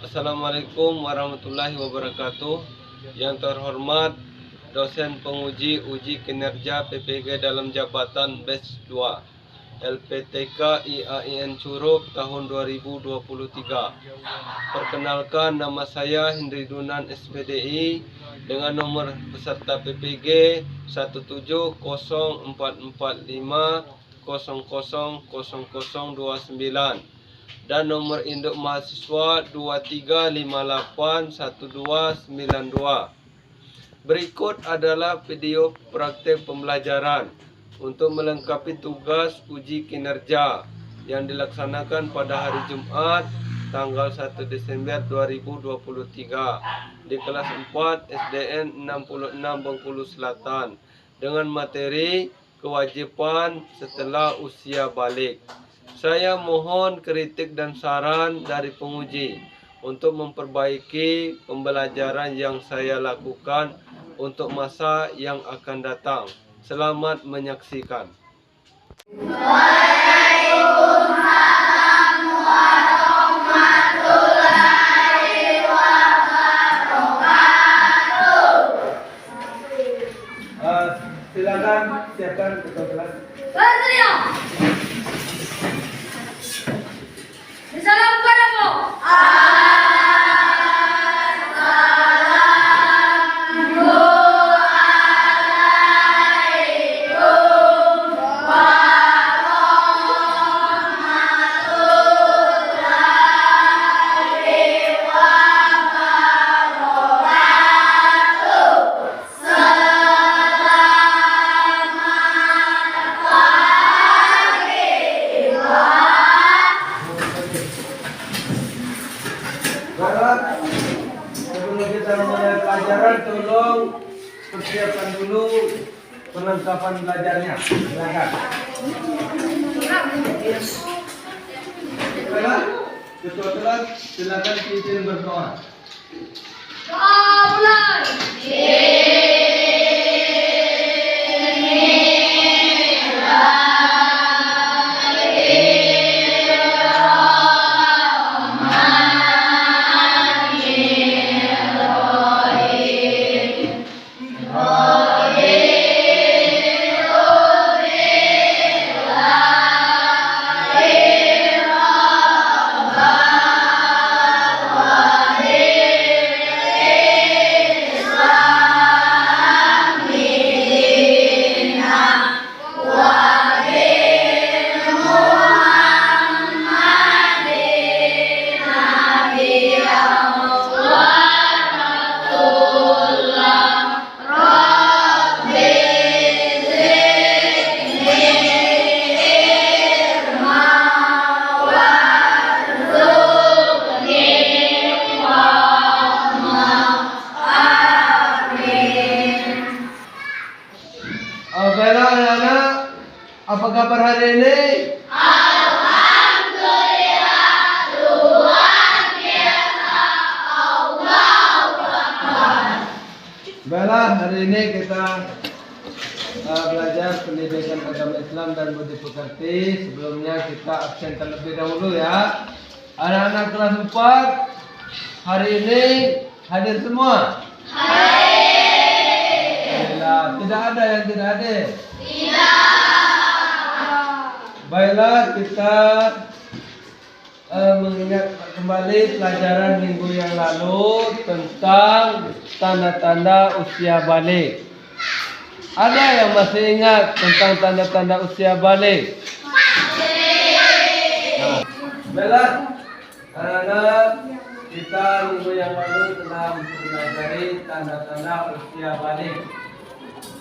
Assalamualaikum warahmatullahi wabarakatuh. Yang terhormat dosen penguji uji kinerja PPG dalam jabatan Batch 2 LPTK IAIN Curup tahun 2023. Perkenalkan, nama saya Hendri Dunan SPDI dengan nomor peserta PPG 1704450000029 dan nomor induk mahasiswa 23581292. Berikut adalah video praktek pembelajaran untuk melengkapi tugas uji kinerja yang dilaksanakan pada hari Jumat tanggal 1 Desember 2023 di kelas 4 SDN 66 Bengkulu Selatan dengan materi kewajiban setelah usia balik. Saya mohon kritik dan saran dari penguji untuk memperbaiki pembelajaran yang saya lakukan untuk masa yang akan datang. Selamat menyaksikan. Waalaikumsalam warahmatullahi wabarakatuh. Silakan siapkan ketua kelas. Salam padamu. Barat, sebelum kita mulai pelajaran, tolong persiapkan dulu perlengkapan belajarnya. Silakan. Baiklah, ketua kelas silakan pimpin berdoa. Doa mulai. Baiklah anak-anak, apa kabar hari ini? Alhamdulillah, luar biasa. Baiklah, hari ini kita belajar pendidikan agama Islam dan budi pekerti. Sebelumnya kita absen terlebih dahulu ya. Anak-anak kelas 4 hari ini hadir semua? Tidak ada yang tidak hadir? Baiklah, kita mengingat kembali pelajaran minggu yang lalu tentang tanda-tanda usia balik. Ada yang masih ingat tentang tanda-tanda usia balik? Nah, baiklah, anak-anak, kita minggu yang lalu telah mempelajari tanda-tanda usia balik.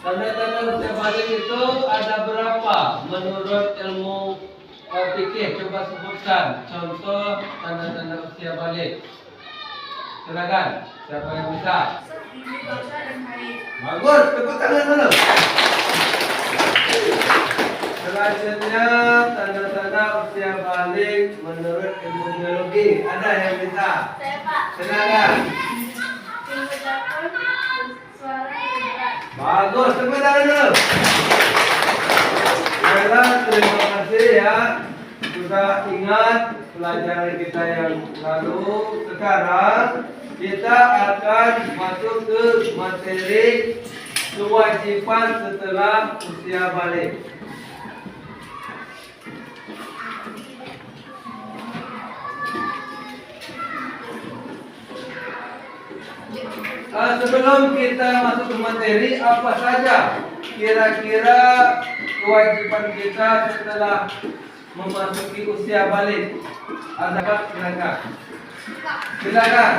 Tanda-tanda usia balik itu ada berapa menurut ilmu fikih? Coba sebutkan contoh tanda-tanda usia balik. Silakan, siapa yang bisa? Bagus, tepuk tangan dulu. Selanjutnya tanda-tanda usia balik menurut ilmu biologi. Ada yang bisa? Silakan. Bagus, tepuk tangan dulu. Baiklah, terima kasih ya. sudah ingat pelajaran kita yang lalu. Sekarang kita akan masuk ke materi kewajiban setelah usia balik. Sebelum kita masuk ke materi, apa saja kira-kira kewajiban kita setelah memasuki usia balik? Ada apa? Silakan. Silakan.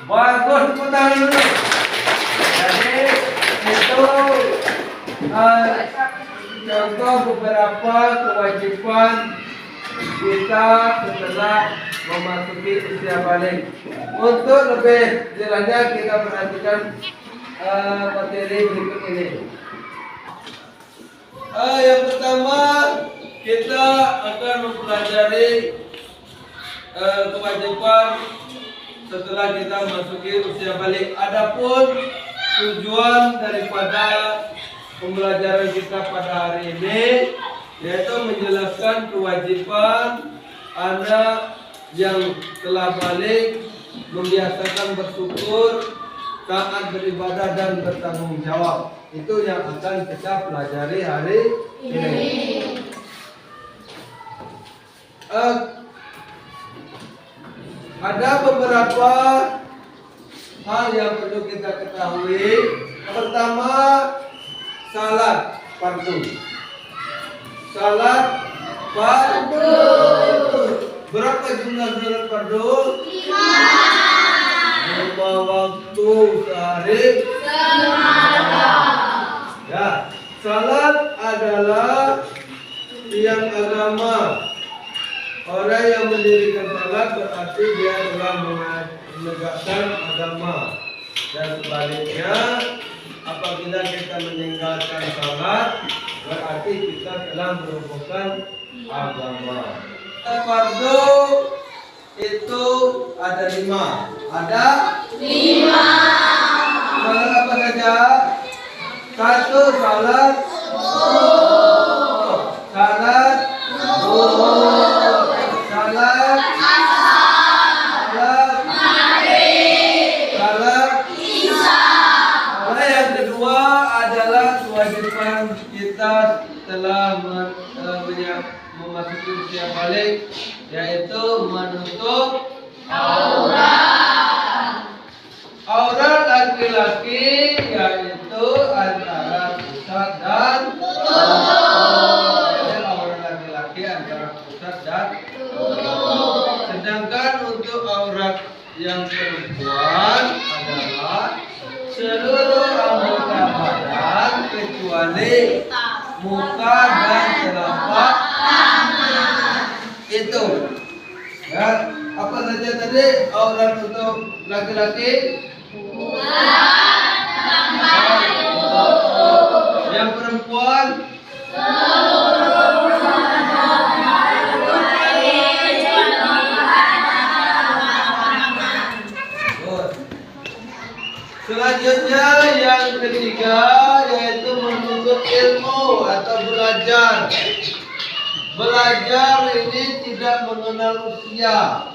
Bagus, tepuk tangan dulu. Jadi itu contoh beberapa kewajiban kita setelah memasuki usia balik. Untuk lebih jelasnya kita perhatikan materi berikut ini. Yang pertama kita akan mempelajari kewajiban setelah kita memasuki usia balik. Adapun tujuan daripada pembelajaran kita pada hari ini yaitu menjelaskan kewajiban anak yang telah balik membiasakan bersyukur, taat beribadah dan bertanggung jawab. Itu yang akan kita pelajari hari ini. Ada beberapa hal yang perlu kita ketahui. Pertama, salat fardu. Salat fardu. Berapa jumlah salat fardu? 5 waktu sehari semalam. Ya, salat adalah tiang agama. Orang yang mendirikan salat berarti dia telah menegakkan agama. Dan sebaliknya, apabila kita meninggalkan salat, berarti kita telah merobohkan agama. Fardu itu ada 5. Ada 5. Salat apa saja? 1 salat zuhur. Salat zuhur. Salat salat maghrib. Salat isya. Yang kedua adalah kewajiban kita setelah memasuki usia balik, yaitu menutup aurat. Aurat laki-laki yaitu antara pusat dan perut. Jadi aurat laki-laki antara pusat dan perut. Sedangkan untuk aurat yang perempuan adalah seluruh anggota badan kecuali muka dan telapak tangan. Itu. Ya, apa saja tadi aurat untuk laki-laki? Yang perempuan? Selanjutnya yang ketiga yaitu menuntut ilmu atau belajar. Belajar ini tidak mengenal usia.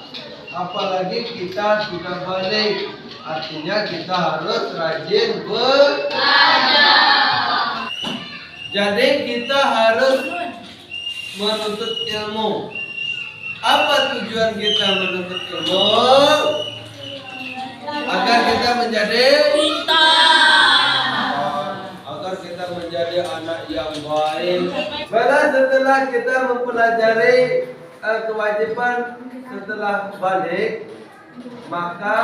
Apalagi kita sudah balik. Artinya kita harus rajin belajar. Jadi kita harus menuntut ilmu. Apa tujuan kita menuntut ilmu? Agar kita menjadi anak yang baik. Setelah kita mempelajari kewajiban setelah balik, maka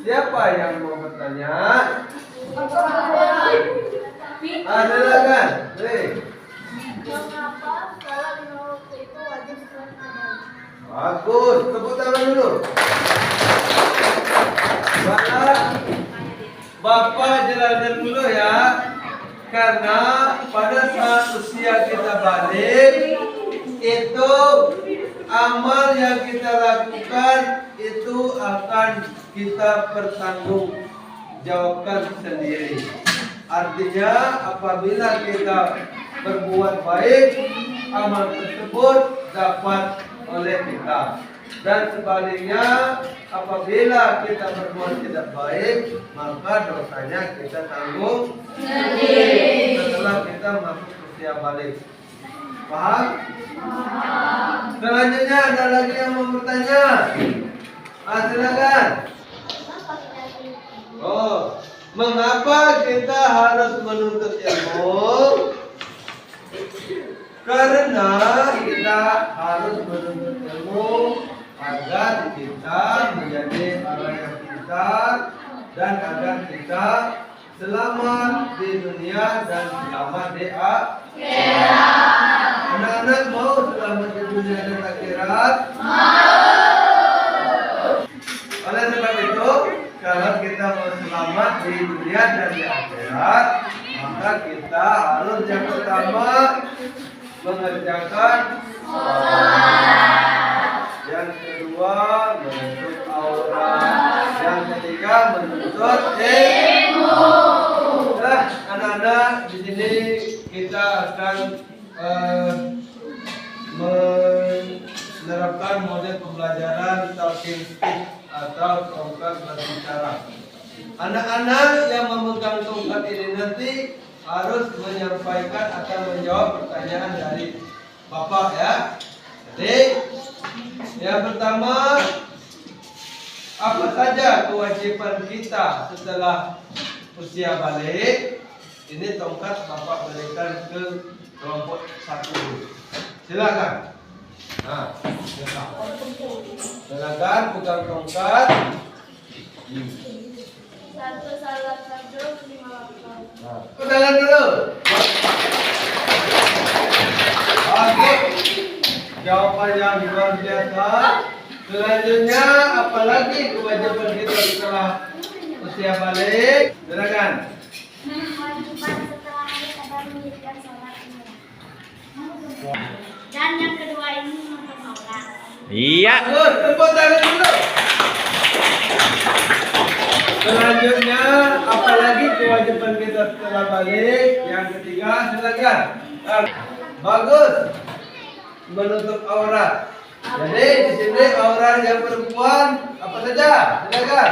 siapa yang mau bertanya? Ada kan? Bagus, tepuk tangan dulu. Bapak jelaskan dulu ya. Karena pada saat usia kita balik, itu amal yang kita lakukan itu akan kita pertanggungjawabkan sendiri. Artinya apabila kita berbuat baik, amal tersebut dapat oleh kita. Dan sebaliknya apabila kita berbuat tidak baik, maka dosanya kita tanggung sendiri setelah kita masuk usia balik. Paham? Selanjutnya ada lagi yang mau bertanya? Silakan. Oh, mengapa kita harus menuntut ilmu? Karena kita harus menuntut ilmu agar kita menjadi orang yang pintar dan agar kita selamat di dunia dan selamat di akhirat. Anak-anak mau selamat di dunia dan akhirat? Oleh sebab itu, kalau kita mau selamat di dunia dan di akhirat, maka kita harus yang pertama mengerjakan sholat, yang kedua menuntut aurat, yang ketiga menuntut ilmu. Nah, anak-anak, di sini kita akan menerapkan model pembelajaran talking stick atau tongkat berbicara. Anak-anak yang memegang tongkat ini nanti harus menyampaikan atau menjawab pertanyaan dari Bapak ya. Jadi yang pertama, apa saja kewajiban kita setelah usia balik? Ini tongkat Bapak berikan ke kelompok 1. Silakan. Nah, silakan pegang tongkat. Satu salat satu 5 waktu. Pegangan dulu. Oke. Jawaban yang luar biasa. Selanjutnya, apalagi kewajiban kita setelah usia balik? Silakan. Kewajiban setelah kita mendirikan sholat ini. Dan yang kedua ini menuntut aurat. Iya. Bagus, tepuk tangan dulu. Selanjutnya, apalagi kewajiban kita setelah balik? Yang ketiga, silakan. Bagus. Menutup aurat. Jadi di sini aurat yang perempuan apa saja? Silakan.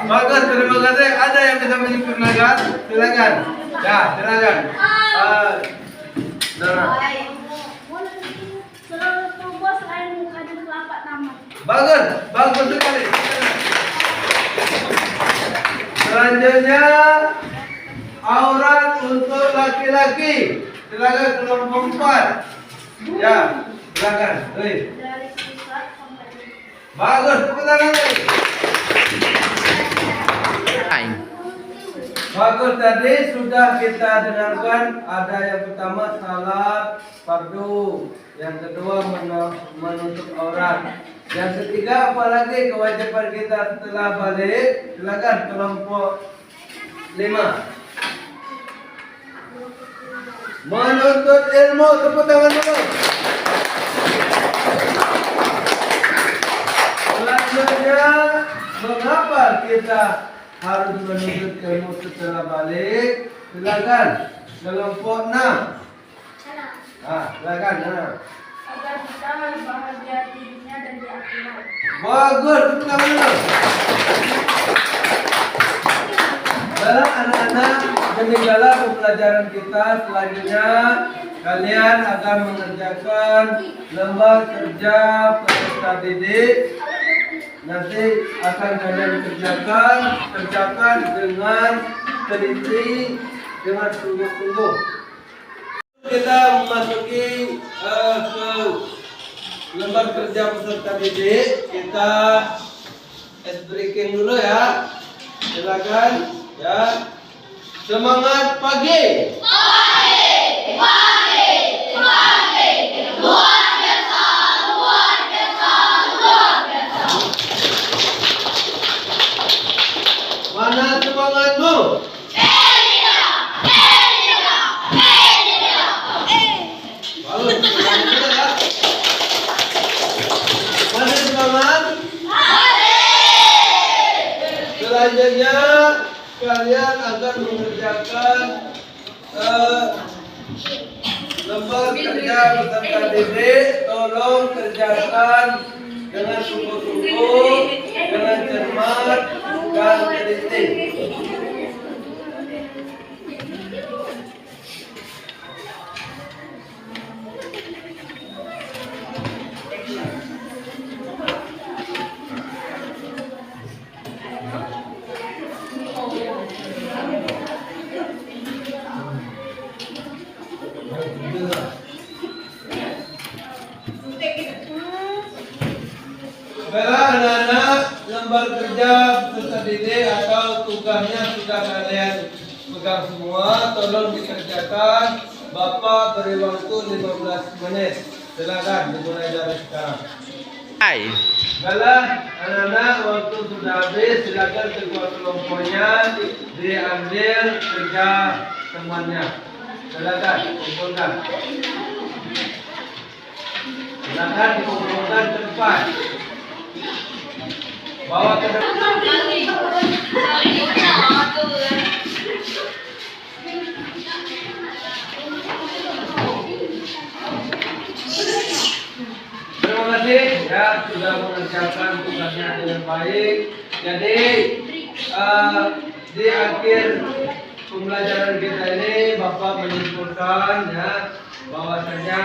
Bagus, terima kasih. Ada yang bisa menyempurnakan? Silakan. Ya, silakan. Seluruh tubuh selain muka dan telapak tangan. Bagus, bagus sekali. Selanjutnya, aurat untuk laki-laki. Silakan kelompok 4. Ya, silakan. Dari pusat sampai Bagus, tepuk tangan lagi. Bagus, tadi sudah kita dengarkan. Ada yang pertama salat fardu, yang kedua menutup aurat, yang ketiga apalagi kewajiban kita setelah balik? Silakan kelompok 5. Menuntut ilmu, tepuk tangan dulu. Selanjutnya, mengapa kita harus menuntut ilmu setelah balik? Silakan kelompok 6. Silakan. agar kita bahagia di dunia dan di akhirat. Bagus, tepuk tangan dulu. Baiklah anak-anak, demikianlah pembelajaran kita. Selanjutnya kalian akan mengerjakan lembar kerja peserta didik. Nanti akan kalian kerjakan dengan teliti, dengan sungguh-sungguh. Kita memasuki ke lembar kerja peserta didik. Kita ice breaking dulu ya. Silakan ya. Semangat pagi. Mana semangatmu? Bagus. Mana semangat? kalian akan mengerjakan lembar kerja beserta Dedek. Tolong kerjakan dengan sungguh-sungguh, dengan cermat dan teliti. Baiklah anak-anak, lembar kerja peserta didik atau tugasnya sudah kalian pegang semua. Tolong dikerjakan. Bapak beri waktu 15 menit. Silakan dimulai dari sekarang. Hai. Baiklah anak-anak, waktu sudah habis. Silakan keluar kelompoknya diambil kerja temannya. Silakan kumpulkan. Silakan dikumpulkan cepat. Bawa ke depan. Terima kasih ya sudah mengerjakan tugasnya dengan baik. Jadi di akhir pembelajaran kita ini Bapak menyimpulkan ya bahwasanya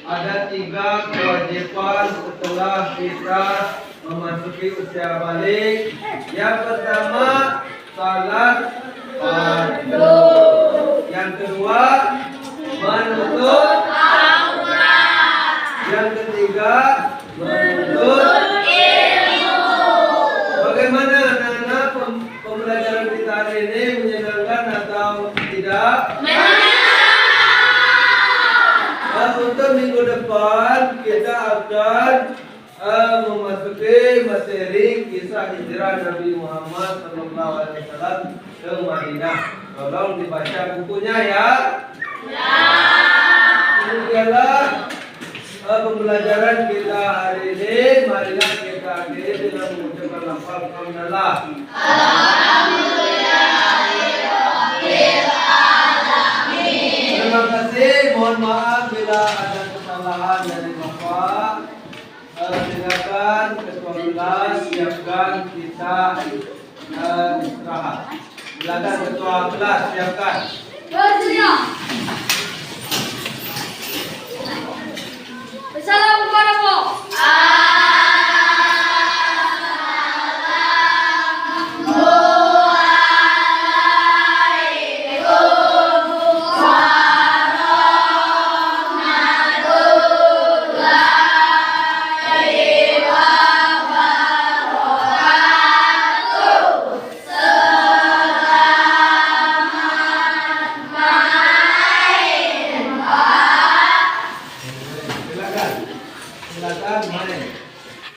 ada 3 kewajiban setelah kita memasuki usia balik. Yang pertama, salat fardu. Yang kedua, menuntut aurat. Yang ketiga, menuntut ilmu. Bagaimana anak-anak pembelajaran kita hari ini, menyenangkan atau tidak? Untuk minggu depan kita akan memasuki materi kisah hijrah Nabi Muhammad SAW ke Madinah. Tolong dibaca bukunya ya. Demikianlah pembelajaran kita hari ini. Marilah kita akhiri dengan mengucapkan lafaz hamdalah. Terima kasih. Mohon maaf bila ada kesalahan dari Bapak. Silakan ketua kelas siapkan kita istirahat. Silakan ketua kelas siapkan.